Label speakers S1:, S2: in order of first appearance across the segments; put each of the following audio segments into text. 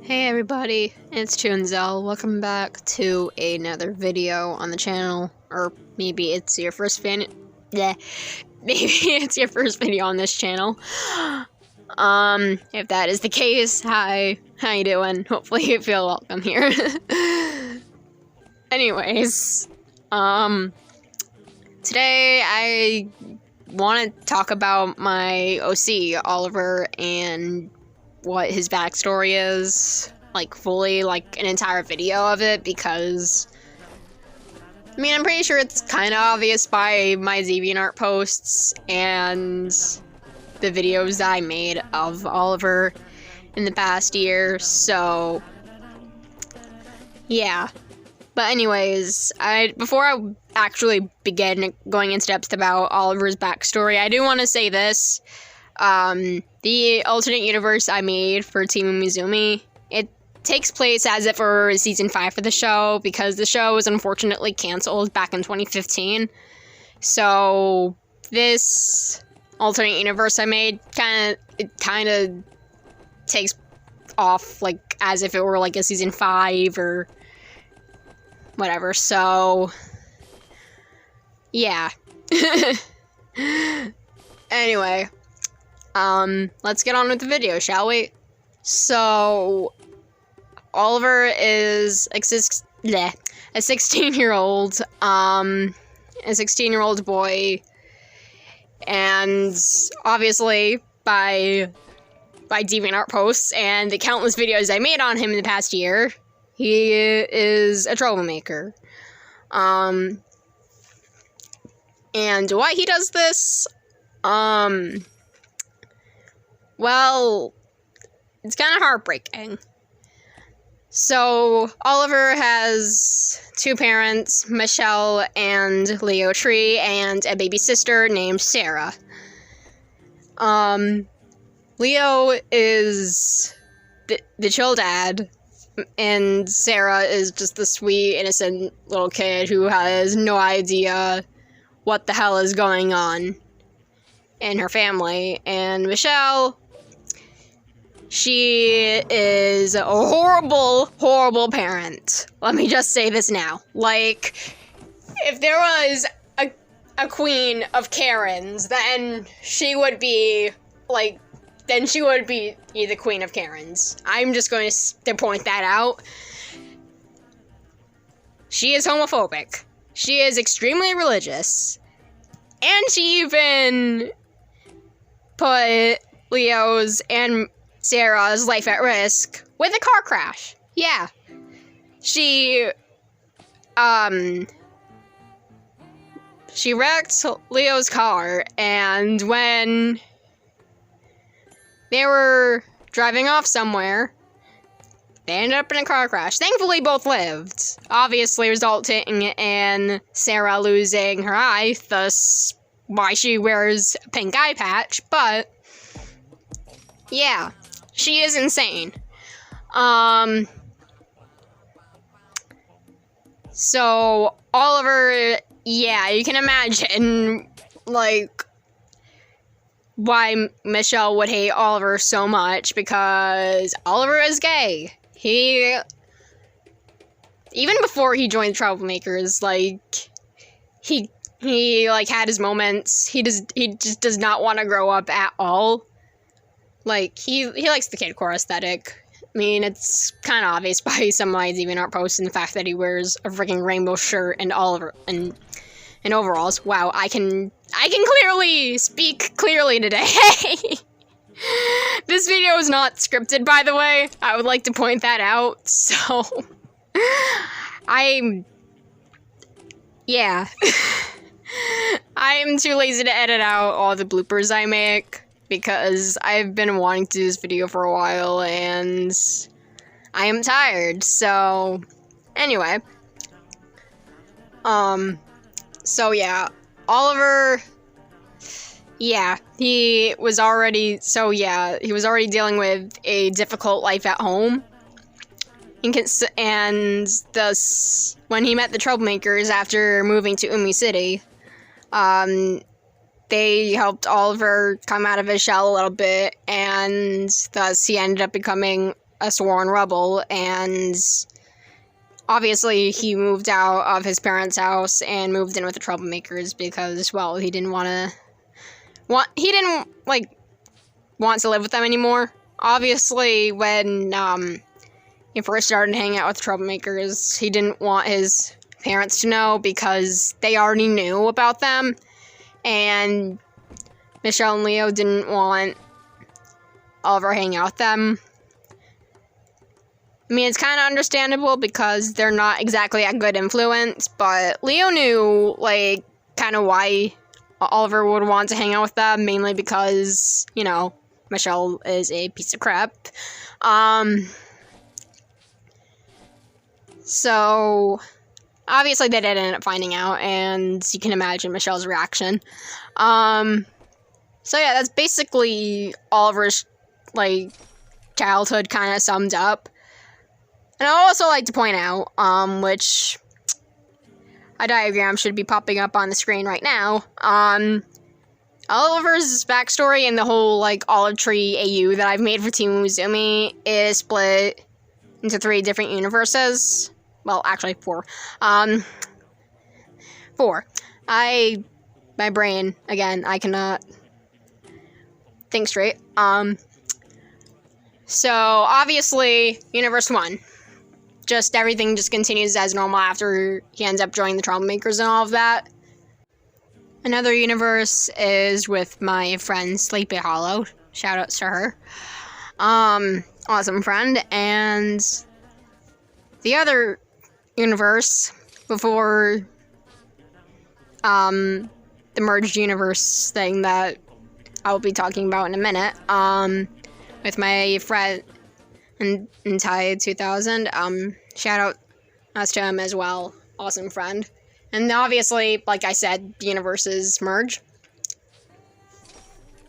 S1: Hey everybody, it's Tunzel. Welcome back to another video on the channel, or maybe it's your first maybe it's your first video on this channel. If that is the case, hi, how you doing? Hopefully you feel welcome here. Anyways, today I want to talk about my OC, Oliver, and what his backstory is, like, fully, like, an entire video of it, because, I mean, I'm pretty sure it's kind of obvious by my DeviantArt posts and the videos that I made of Oliver in the past year, so, yeah. But anyways, before I actually begin going into depth about Oliver's backstory, I do want to say this. The alternate universe I made for Team Umizoomi, it takes place as if it were season 5 for the show, because the show was unfortunately canceled back in 2015. So this alternate universe I made kind of takes off like as if it were like a season 5 or whatever. So yeah. Anyway, let's get on with the video, shall we? So, Oliver is a 16-year-old, a 16-year-old boy, and obviously, by DeviantArt posts and the countless videos I made on him in the past year, he is a troublemaker. And why he does this, well, it's kind of heartbreaking. So, Oliver has 2 parents, Michelle and Leo Tree, and a baby sister named Sarah. Leo is the chill dad, and Sarah is just the sweet, innocent little kid who has no idea what the hell is going on in her family. And Michelle, she is a horrible, horrible parent. Let me just say this now. Like, if there was a queen of Karens, then she would be, like, the queen of Karens. I'm just going to point that out. She is homophobic. She is extremely religious. And she even put Leo's and Sarah's life at risk with a car crash. Yeah. She wrecked Leo's car, and when they were driving off somewhere, they ended up in a car crash. Thankfully, both lived, obviously resulting in Sarah losing her eye, thus why she wears a pink eye patch, but yeah, she is insane. So, Oliver, yeah, you can imagine, like, why Michelle would hate Oliver so much, because Oliver is gay. Even before he joined the Troublemakers, like, he like, had his moments. He just does not want to grow up at all. Like, he likes the kidcore aesthetic. I mean, it's kind of obvious by some of my DeviantArt posts, and the fact that he wears a freaking rainbow shirt and Oliver and overalls. Wow, I can clearly speak clearly today. This video is not scripted, by the way. I would like to point that out. So, yeah. I'm too lazy to edit out all the bloopers I make, because I've been wanting to do this video for a while, and I am tired, so, anyway. So yeah, Oliver, yeah, he was already dealing with a difficult life at home, and thus, when he met the Troublemakers after moving to Umi City, they helped Oliver come out of his shell a little bit, and thus he ended up becoming a sworn rebel, and obviously he moved out of his parents' house and moved in with the troublemakers because, well, he didn't want to live with them anymore. Obviously, when he first started hanging out with troublemakers, he didn't want his parents to know because they already knew about them, and Michelle and Leo didn't want Oliver hanging out with them. I mean, it's kind of understandable because they're not exactly a good influence, but Leo knew, like, kind of why Oliver would want to hang out with them, mainly because, you know, Michelle is a piece of crap. So, obviously they did end up finding out, and you can imagine Michelle's reaction. So yeah, that's basically Oliver's, like, childhood kind of summed up. And I'd also like to point out, which a diagram should be popping up on the screen right now, Oliver's backstory and the whole, like, olive tree AU that I've made for Team Umizoomi is split into 3 different universes. Well, actually, 4. 4. My brain, again, I cannot think straight. So, obviously, Universe 1. Just everything just continues as normal after he ends up joining the troublemakers and all of that. Another universe is with my friend Sleepy Hollow. Shoutouts to her. Awesome friend. And the other universe before the merged universe thing that I'll be talking about in a minute, with my friend Entai 2000, shout out us to him as well, awesome friend. And obviously, like I said, the universes merge.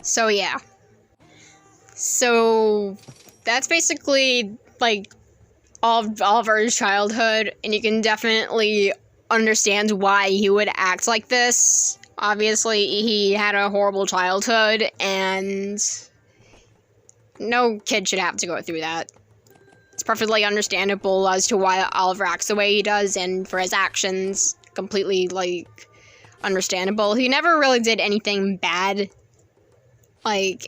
S1: So yeah. So that's basically, like, all of Oliver's childhood, and you can definitely understand why he would act like this. Obviously, he had a horrible childhood, and no kid should have to go through that. It's perfectly understandable as to why Oliver acts the way he does, and for his actions, completely, like, understandable. He never really did anything bad. Like,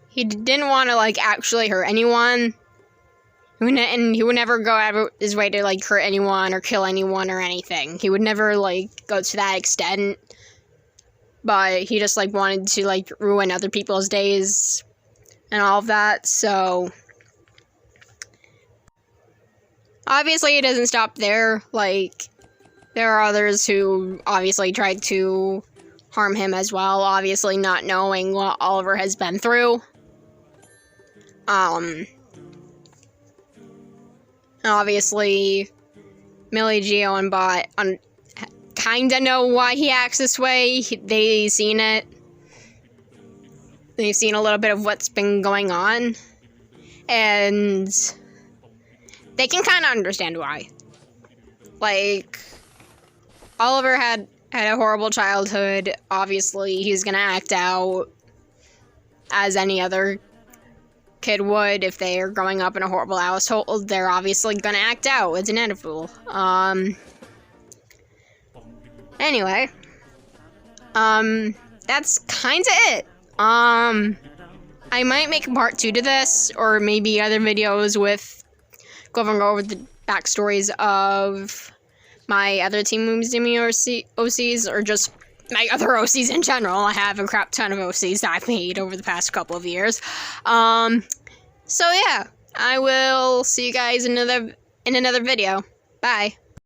S1: he didn't want to, like, actually hurt anyone. And he would never go out of his way to, like, hurt anyone or kill anyone or anything. He would never, like, go to that extent. But he just, like, wanted to, like, ruin other people's days and all of that, so obviously it doesn't stop there. Like, there are others who obviously tried to harm him as well, obviously not knowing what Oliver has been through. Obviously, Millie, Geo, and Bot kinda know why he acts this way. They've seen it. They've seen a little bit of what's been going on, and they can kind of understand why. Like, Oliver had a horrible childhood. Obviously, he's gonna act out as any other kid would if they are growing up in a horrible household. They're obviously gonna act out. It's inevitable. Anyway, that's kind of it. I might make a part 2 to this, or maybe other videos with going over the backstories of my other Team Umizoomi OCs, or just my other OCs in general. I have a crap ton of OCs that I've made over the past couple of years. So yeah, I will see you guys in another video. Bye.